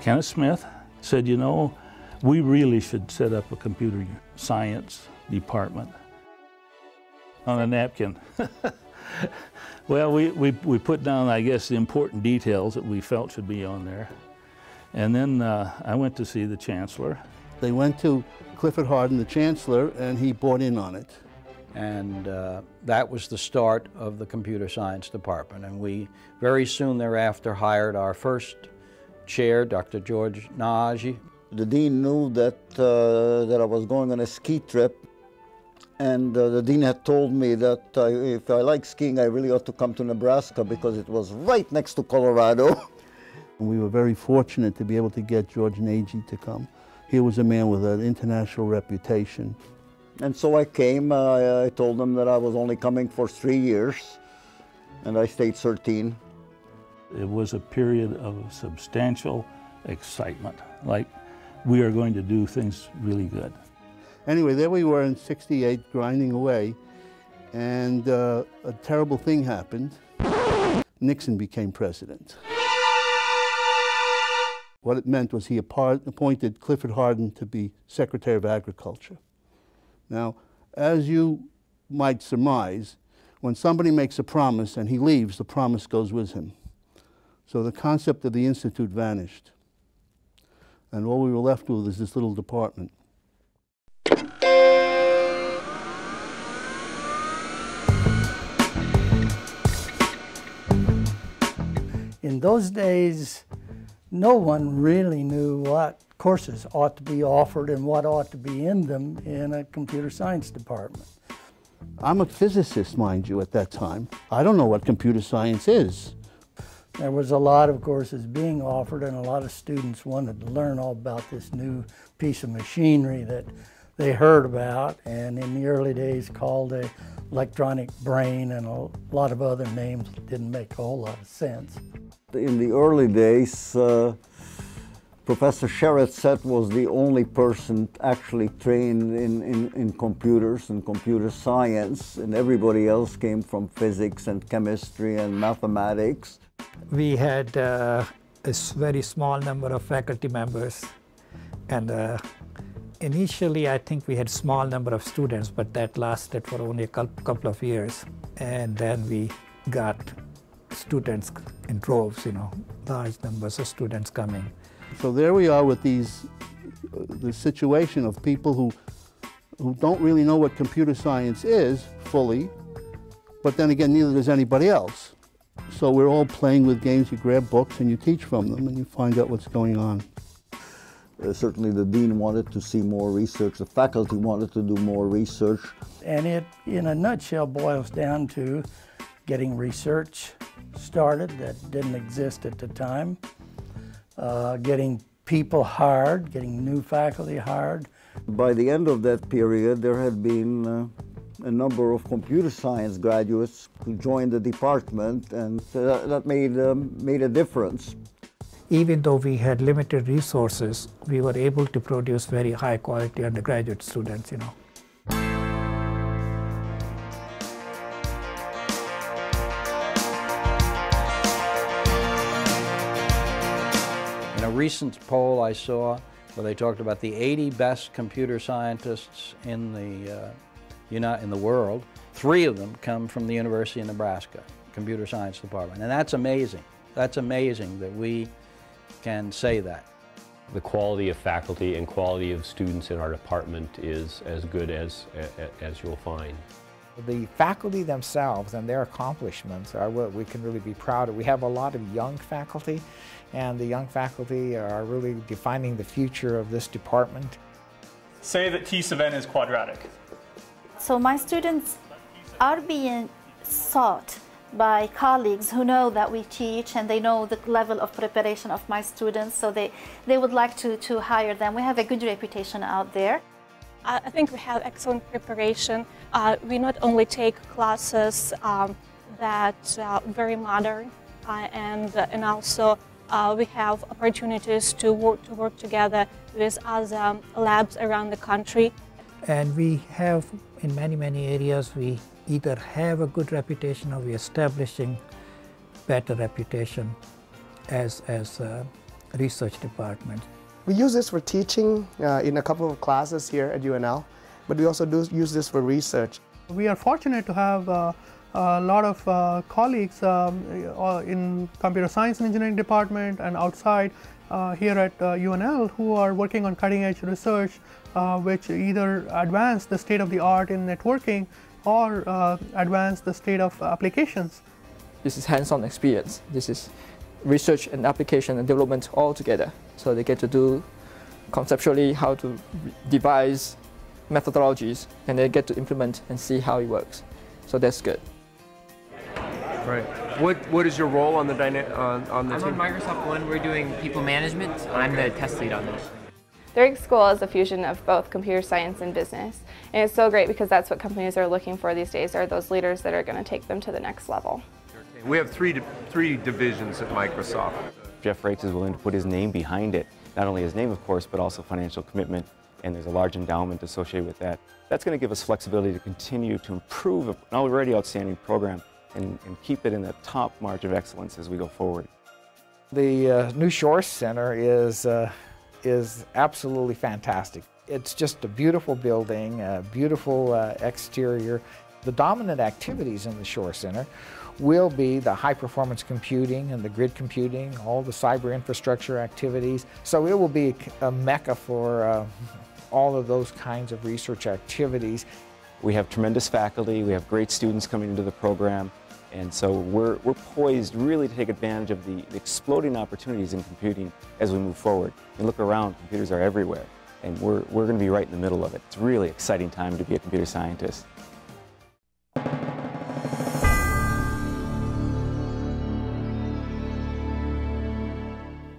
Kenneth Smith said, you know, we really should set up a computer science department on a napkin. Well, we put down, I guess, the important details that we felt should be on there. And then I went to see the chancellor. They went to Clifford Harden, the chancellor, and he bought in on it. And that was the start of the computer science department. And we very soon thereafter hired our first chair, Dr. George Nagy. The dean knew that, that I was going on a ski trip, and the dean had told me that if I like skiing, I really ought to come to Nebraska because it was right next to Colorado. We were very fortunate to be able to get George Nagy to come. He was a man with an international reputation. And so I came. I told them that I was only coming for 3 years, and I stayed 13. It was a period of substantial excitement, like we are going to do things really good. Anyway, there we were in '68 grinding away, and a terrible thing happened. Nixon became president. What it meant was he appointed Clifford Harden to be Secretary of Agriculture. Now, as you might surmise, when somebody makes a promise and he leaves, the promise goes with him. So the concept of the Institute vanished. And all we were left with is this little department. In those days, no one really knew what courses ought to be offered and what ought to be in them in a computer science department. I'm a physicist, mind you, at that time. I don't know what computer science is. There was a lot of courses being offered, and a lot of students wanted to learn all about this new piece of machinery that they heard about, and in the early days called a electronic brain, and a lot of other names that didn't make a whole lot of sense. In the early days, Professor Sherrod was the only person actually trained in computers and computer science, and everybody else came from physics and chemistry and mathematics. We had a very small number of faculty members, and initially I think we had a small number of students, but that lasted for only a couple of years, and then we got students in droves, you know, large numbers of students coming. So there we are with the situation of people who don't really know what computer science is fully, but then again, neither does anybody else. So we're all playing with games. You grab books and you teach from them and you find out what's going on. Certainly the dean wanted to see more research. The faculty wanted to do more research. And it, in a nutshell, boils down to getting research started that didn't exist at the time, getting people hired, getting new faculty hired. By the end of that period, there had been a number of computer science graduates who joined the department, and that made a difference. Even though we had limited resources, we were able to produce very high quality undergraduate students, you know. In a recent poll I saw where they talked about the 80 best computer scientists in the world, 3 of them come from the University of Nebraska Computer Science Department, and that's amazing. That's amazing that we can say that. The quality of faculty and quality of students in our department is as good as you'll find. The faculty themselves and their accomplishments are what we can really be proud of. We have a lot of young faculty, and the young faculty are really defining the future of this department. Say that T sub n is quadratic. So my students are being sought by colleagues who know that we teach, and they know the level of preparation of my students, so they would like to hire them. We have a good reputation out there. I think we have excellent preparation. We not only take classes that are very modern, and also we have opportunities to work together with other labs around the country. And we have, in many areas, we either have a good reputation or we're establishing better reputation as research department. We use this for teaching in a couple of classes here at UNL, but we also do use this for research. We are fortunate to have a lot of colleagues in computer science and engineering department and outside here at UNL who are working on cutting edge research which either advance the state of the art in networking or advance the state of applications. This is hands-on experience. This is research and application and development all together. So they get to do conceptually how to devise methodologies, and they get to implement and see how it works. So that's good. Right. What is your role on the team? I'm on Microsoft One. We're doing people management. I'm the test lead on this. During school is a fusion of both computer science and business. And it's so great because that's what companies are looking for these days, are those leaders that are going to take them to the next level. We have three divisions at Microsoft. Jeff Rakes is willing to put his name behind it. Not only his name, of course, but also financial commitment, and there's a large endowment associated with that. That's going to give us flexibility to continue to improve an already outstanding program and keep it in the top margin of excellence as we go forward. The new Shore Center is absolutely fantastic. It's just a beautiful building, a beautiful exterior. The dominant activities in the Shore Center will be the high-performance computing and the grid computing, all the cyber infrastructure activities. So it will be a mecca for all of those kinds of research activities. We have tremendous faculty, we have great students coming into the program, and so we're poised really to take advantage of the exploding opportunities in computing as we move forward. And look around, computers are everywhere, and we're going to be right in the middle of it. It's a really exciting time to be a computer scientist.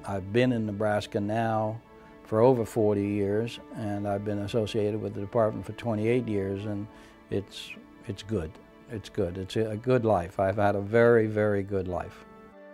I've been in Nebraska now for over 40 years, and I've been associated with the department for 28 years, and it's good. It's good. It's a good life. I've had a very, very good life.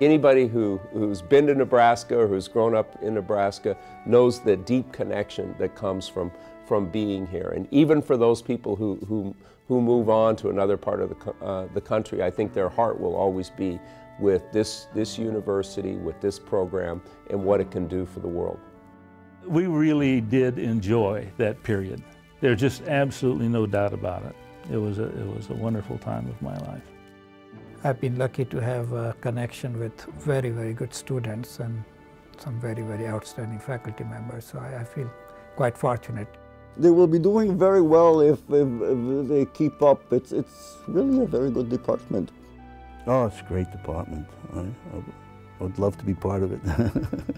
Anybody who's been to Nebraska or who's grown up in Nebraska knows the deep connection that comes from being here. And even for those people who move on to another part of the country, I think their heart will always be with this university, with this program, and what it can do for the world. We really did enjoy that period. There's just absolutely no doubt about it. It was a wonderful time of my life. I've been lucky to have a connection with very, very good students and some very, very outstanding faculty members, so I feel quite fortunate. They will be doing very well if they keep up. It's really a very good department. Oh, it's a great department. I would love to be part of it.